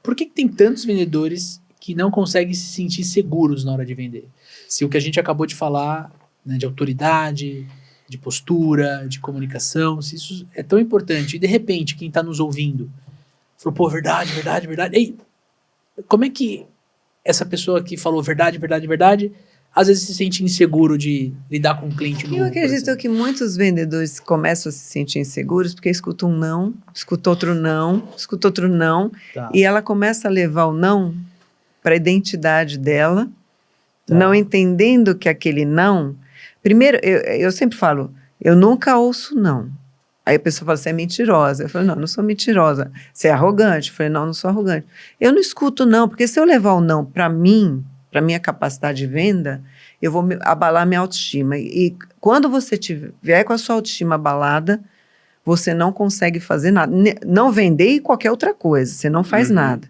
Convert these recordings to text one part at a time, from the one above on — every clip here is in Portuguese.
por que tem tantos vendedores que não conseguem se sentir seguros na hora de vender? Se o que a gente acabou de falar, né, de autoridade, de postura, de comunicação, se isso é tão importante, e de repente quem está nos ouvindo falou, pô, verdade, verdade, verdade. Ei, como é que essa pessoa que falou verdade, verdade, verdade, às vezes se sente inseguro de lidar com um cliente novo? Eu acredito que muitos vendedores começam a se sentir inseguros porque escutam um não, escuta outro não, escuta outro não, Tá. e ela começa a levar o não para a identidade dela, Tá. não entendendo que aquele não... Primeiro, eu sempre falo, eu nunca ouço não. Aí a pessoa fala, você é mentirosa. Eu falo, não sou mentirosa. Você é arrogante? Eu falei, não sou arrogante. Eu não escuto não, porque se eu levar o não para mim, para minha capacidade de venda, eu vou abalar minha autoestima. E quando você vier com a sua autoestima abalada, você não consegue fazer nada. Não vender e qualquer outra coisa, você não faz nada.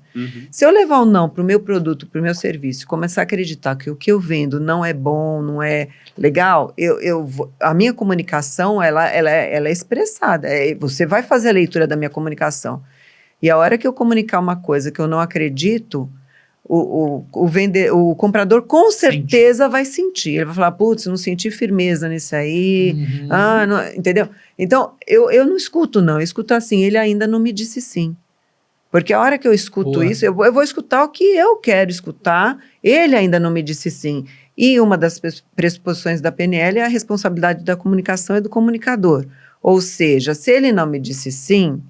Se eu levar o não para o meu produto, para o meu serviço, começar a acreditar que o que eu vendo não é bom, não é legal, a minha comunicação, ela é expressada. Você vai fazer a leitura da minha comunicação. E a hora que eu comunicar uma coisa que eu não acredito, o comprador com certeza vai sentir. Ele vai falar, putz, não senti firmeza nisso aí. Não, entendeu? Então, eu não escuto não, eu escuto assim, ele ainda não me disse sim. Porque a hora que eu escuto isso, eu vou escutar o que eu quero escutar, ele ainda não me disse sim. E uma das pressuposições da PNL é a responsabilidade da comunicação e do comunicador. Ou seja, se ele não me disse sim,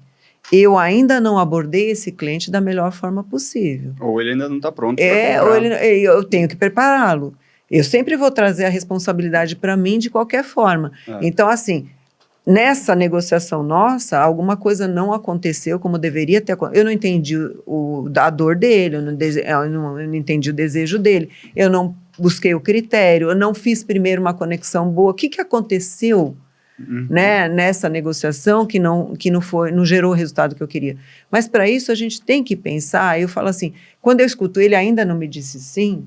eu ainda não abordei esse cliente da melhor forma possível. Ou ele ainda não está pronto eu tenho que prepará-lo. Eu sempre vou trazer a responsabilidade para mim de qualquer forma. Então, assim, nessa negociação nossa, alguma coisa não aconteceu como deveria ter acontecido. Eu não entendi a dor dele, eu não entendi o desejo dele, eu não busquei o critério, eu não fiz primeiro uma conexão boa. O que aconteceu né, nessa negociação que não gerou o resultado que eu queria? Mas para isso a gente tem que pensar, eu falo assim, quando eu escuto ele ainda não me disse sim,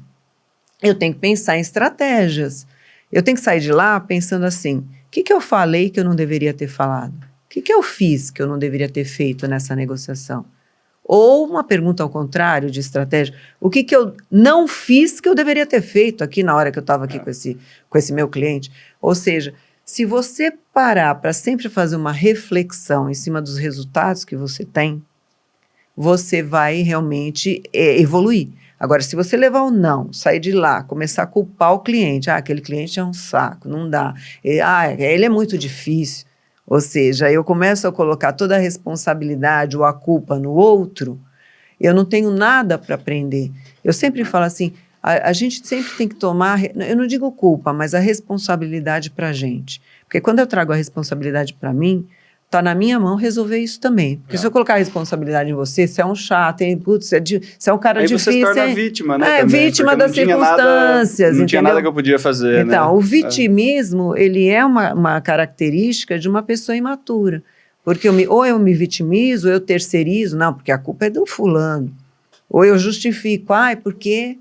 eu tenho que pensar em estratégias. Eu tenho que sair de lá pensando assim, o que eu falei que eu não deveria ter falado? O que eu fiz que eu não deveria ter feito nessa negociação? Ou uma pergunta ao contrário de estratégia, o que eu não fiz que eu deveria ter feito aqui na hora que eu estava aqui com esse meu cliente? Ou seja, se você parar para sempre fazer uma reflexão em cima dos resultados que você tem, você vai realmente evoluir. Agora, se você levar o não, sair de lá, começar a culpar o cliente, aquele cliente é um saco, não dá, ele é muito difícil, ou seja, eu começo a colocar toda a responsabilidade ou a culpa no outro, eu não tenho nada para aprender. Eu sempre falo assim, a gente sempre tem que tomar, eu não digo culpa, mas a responsabilidade para a gente. Porque quando eu trago a responsabilidade para mim, está na minha mão resolver isso também. Porque se eu colocar a responsabilidade em você, você é um chato, você é um cara difícil. Aí você se torna vítima, né? Vítima das circunstâncias. Não tinha nada que eu podia fazer, então, né? O vitimismo, ele é uma característica de uma pessoa imatura. Porque ou eu me vitimizo, ou eu terceirizo, não, porque a culpa é do fulano. Ou eu justifico, porque...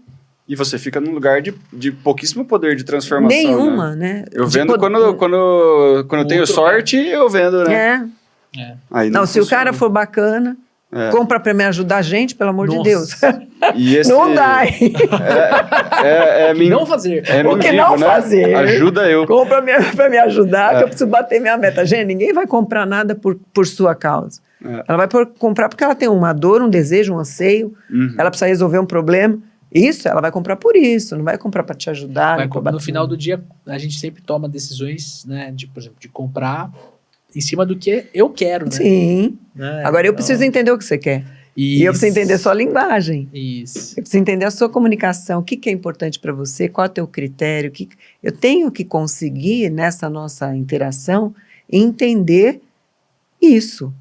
E você fica num lugar de pouquíssimo poder de transformação. Nenhuma, né? Eu vendo quando eu tenho sorte, eu vendo, né? Aí não, se o cara for bacana, compra para me ajudar a gente, pelo amor de Deus. E não dá. Não fazer. O que não fazer. Ajuda eu. Compra para me ajudar, que eu preciso bater minha meta. Gente, ninguém vai comprar nada por sua causa. Ela vai comprar porque ela tem uma dor, um desejo, um anseio. Ela precisa resolver um problema. Isso, ela vai comprar por isso, não vai comprar para te ajudar. No final do dia, a gente sempre toma decisões, né, por exemplo, de comprar em cima do que eu quero, né? Sim. Agora, eu preciso entender o que você quer. Isso. E eu preciso entender a sua linguagem. Isso. Eu preciso entender a sua comunicação, o que é importante para você, qual é o teu critério. Eu tenho que conseguir, nessa nossa interação, entender isso.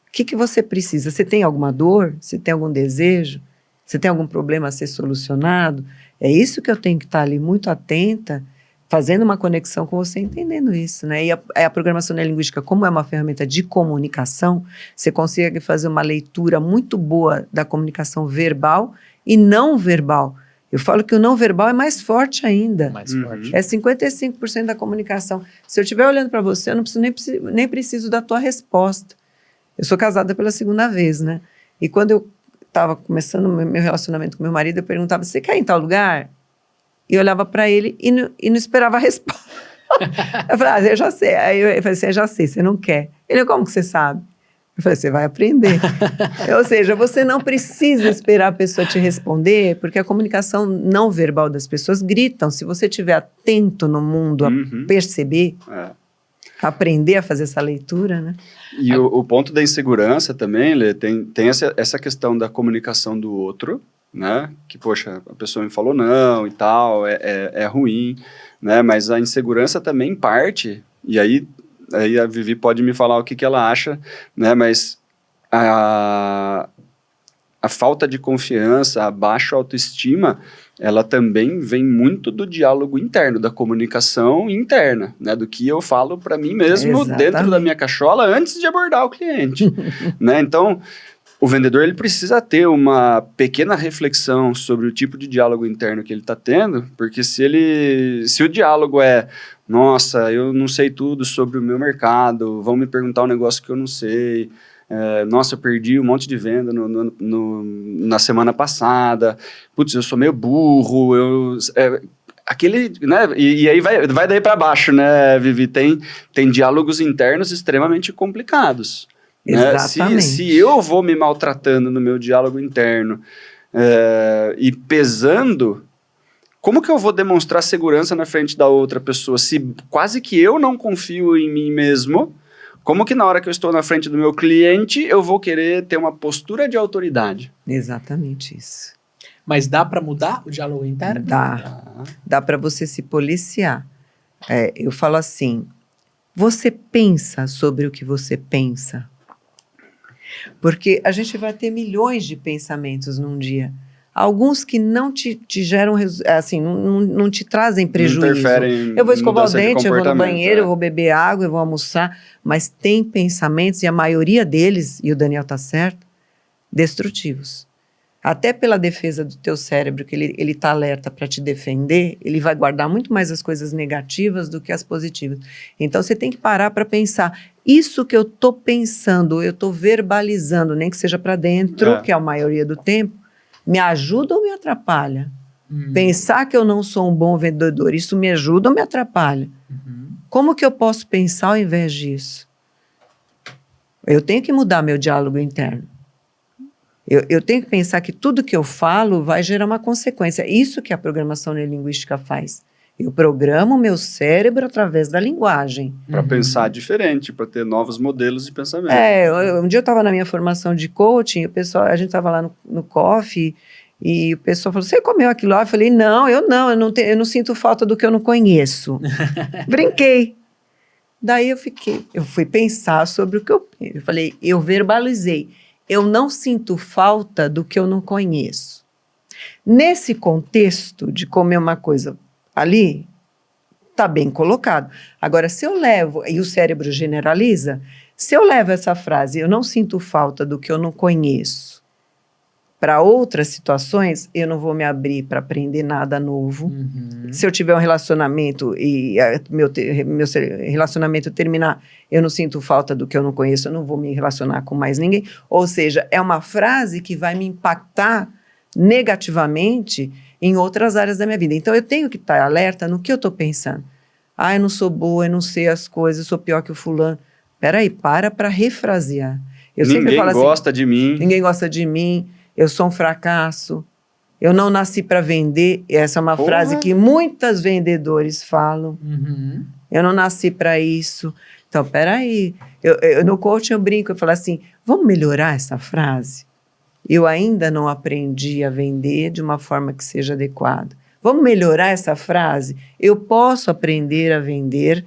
O que você precisa? Você tem alguma dor? Você tem algum desejo? Você tem algum problema a ser solucionado? É isso que eu tenho que estar ali muito atenta, fazendo uma conexão com você, entendendo isso, né? E a programação neurolinguística, como é uma ferramenta de comunicação, você consegue fazer uma leitura muito boa da comunicação verbal e não verbal. Eu falo que o não verbal é mais forte ainda. Mais forte. É 55% da comunicação. Se eu estiver olhando para você, eu não preciso nem preciso da tua resposta. Eu sou casada pela segunda vez, né? E quando eu estava começando o meu relacionamento com meu marido, eu perguntava, você quer ir em tal lugar? E eu olhava para ele e não esperava a resposta. Eu falei, eu já sei. Aí eu falei assim, eu já sei, você não quer. Ele, como que você sabe? Eu falei, você vai aprender. Ou seja, você não precisa esperar a pessoa te responder, porque a comunicação não verbal das pessoas gritam. Se você estiver atento no mundo a perceber, aprender a fazer essa leitura, né? E o ponto da insegurança também, Lê, tem essa questão da comunicação do outro, né? Que, poxa, a pessoa me falou não e tal, é ruim, né? Mas a insegurança também parte, e aí a Vivi pode me falar o que ela acha, né? Mas a falta de confiança, a baixa autoestima, ela também vem muito do diálogo interno, da comunicação interna, né? Do que eu falo para mim mesmo dentro da minha cachola antes de abordar o cliente, né? Então, o vendedor ele precisa ter uma pequena reflexão sobre o tipo de diálogo interno que ele está tendo, porque se o diálogo é, nossa, eu não sei tudo sobre o meu mercado, vão me perguntar um negócio que eu não sei, nossa, eu perdi um monte de venda na semana passada, putz, eu sou meio burro, aquele, né, e aí vai daí para baixo, né, Vivi, tem diálogos internos extremamente complicados. Né? Se eu vou me maltratando no meu diálogo interno e pesando, como que eu vou demonstrar segurança na frente da outra pessoa? Se quase que eu não confio em mim mesmo, como que na hora que eu estou na frente do meu cliente, eu vou querer ter uma postura de autoridade? Exatamente isso. Mas dá para mudar o diálogo interno? Dá para você se policiar. Eu falo assim, você pensa sobre o que você pensa? Porque a gente vai ter milhões de pensamentos num dia. Alguns que não te geram, assim, não te trazem prejuízo. Eu vou escovar o dente, eu vou no banheiro, eu vou beber água, eu vou almoçar. Mas tem pensamentos, e a maioria deles, e o Daniel está certo, destrutivos. Até pela defesa do teu cérebro, que ele está alerta para te defender, ele vai guardar muito mais as coisas negativas do que as positivas. Então, você tem que parar para pensar. Isso que eu estou pensando, eu estou verbalizando, nem que seja para dentro, que é a maioria do tempo, me ajuda ou me atrapalha? Pensar que eu não sou um bom vendedor, isso me ajuda ou me atrapalha? Como que eu posso pensar ao invés disso? Eu tenho que mudar meu diálogo interno. Eu tenho que pensar que tudo que eu falo vai gerar uma consequência. Isso que a programação neurolinguística faz. Eu programo o meu cérebro através da linguagem. Para pensar diferente, para ter novos modelos de pensamento. Um dia eu estava na minha formação de coaching, a gente estava lá no coffee, e o pessoal falou, você comeu aquilo lá? Eu falei, não, eu não sinto falta do que eu não conheço. Brinquei. Daí eu fui pensar sobre o que eu falei, eu verbalizei. Eu não sinto falta do que eu não conheço. Nesse contexto de comer uma coisa ali, está bem colocado. Agora, se eu levo, e o cérebro generaliza, se eu levo essa frase, eu não sinto falta do que eu não conheço, para outras situações, eu não vou me abrir para aprender nada novo. Se eu tiver um relacionamento e meu relacionamento terminar, eu não sinto falta do que eu não conheço, eu não vou me relacionar com mais ninguém. Ou seja, é uma frase que vai me impactar negativamente em outras áreas da minha vida. Então, eu tenho que estar alerta no que eu estou pensando. Eu não sou boa, eu não sei as coisas, eu sou pior que o fulano. Peraí, para refrasear. Ninguém gosta de mim. Ninguém gosta de mim. Eu sou um fracasso, eu não nasci para vender. Essa é uma frase que muitos vendedores falam. Eu não nasci para isso. Então, peraí, no coaching eu brinco, eu falo assim, vamos melhorar essa frase? Eu ainda não aprendi a vender de uma forma que seja adequada. Vamos melhorar essa frase? Eu posso aprender a vender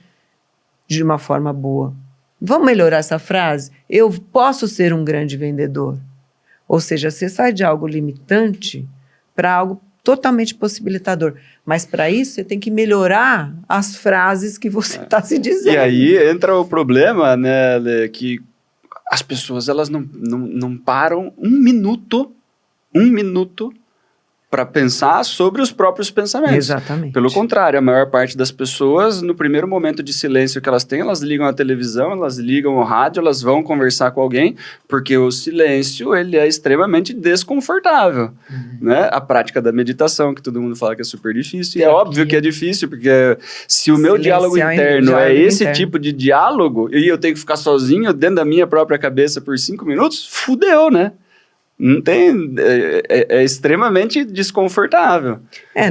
de uma forma boa. Vamos melhorar essa frase? Eu posso ser um grande vendedor. Ou seja, você sai de algo limitante para algo totalmente possibilitador. Mas para isso, você tem que melhorar as frases que você está se dizendo. E aí entra o problema, né, Lê, que as pessoas elas não param um minuto para pensar sobre os próprios pensamentos. Exatamente. Pelo contrário, a maior parte das pessoas, no primeiro momento de silêncio que elas têm, elas ligam a televisão, elas ligam o rádio, elas vão conversar com alguém, porque o silêncio, ele é extremamente desconfortável, né? A prática da meditação, que todo mundo fala que é super difícil, e é óbvio que é difícil, porque se o meu diálogo interno é esse tipo de diálogo, e eu tenho que ficar sozinho dentro da minha própria cabeça por 5 minutos, fudeu, né? Não tem... É extremamente desconfortável.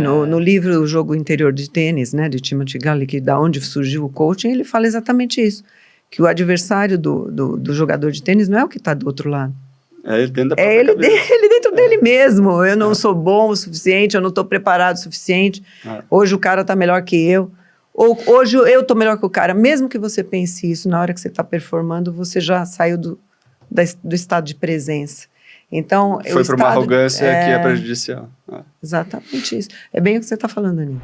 No livro O Jogo Interior de Tênis, né, de Timothy Gallagher, que da onde surgiu o coaching, ele fala exatamente isso, que o adversário do jogador de tênis não é o que está do outro lado. É ele dentro da própria cabeça. Ele dentro dele mesmo. Eu não sou bom o suficiente, eu não estou preparado o suficiente. Hoje o cara está melhor que eu. Ou hoje eu estou melhor que o cara. Mesmo que você pense isso, na hora que você está performando, você já saiu do estado de presença. Então, foi para uma arrogância que é prejudicial. Exatamente isso. É bem o que você está falando, Aninha.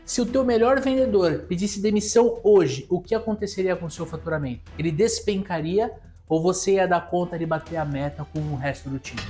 Se o teu melhor vendedor pedisse demissão hoje, o que aconteceria com o seu faturamento? Ele despencaria ou você ia dar conta de bater a meta com o resto do time?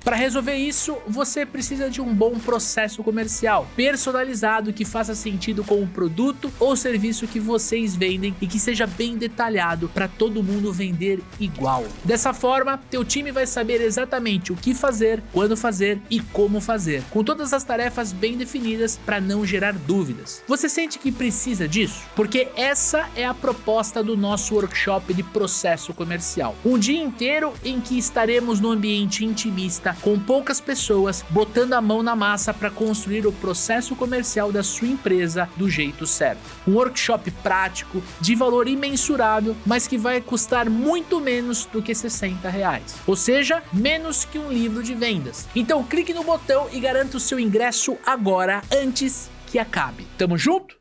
Para resolver isso, você precisa de um bom processo comercial, personalizado, que faça sentido com o produto ou serviço que vocês vendem e que seja bem detalhado para todo mundo vender igual. Dessa forma, teu time vai saber exatamente o que fazer, quando fazer e como fazer, com todas as tarefas bem definidas para não gerar dúvidas. Você sente que precisa disso? Porque essa é a proposta do nosso workshop de processo comercial. Um dia inteiro em que estaremos no ambiente intimista, com poucas pessoas, botando a mão na massa para construir o processo comercial da sua empresa do jeito certo. Um workshop prático, de valor imensurável, mas que vai custar muito menos do que R$60. Ou seja, menos que um livro de vendas. Então clique no botão e garanta o seu ingresso agora, antes que acabe. Tamo junto?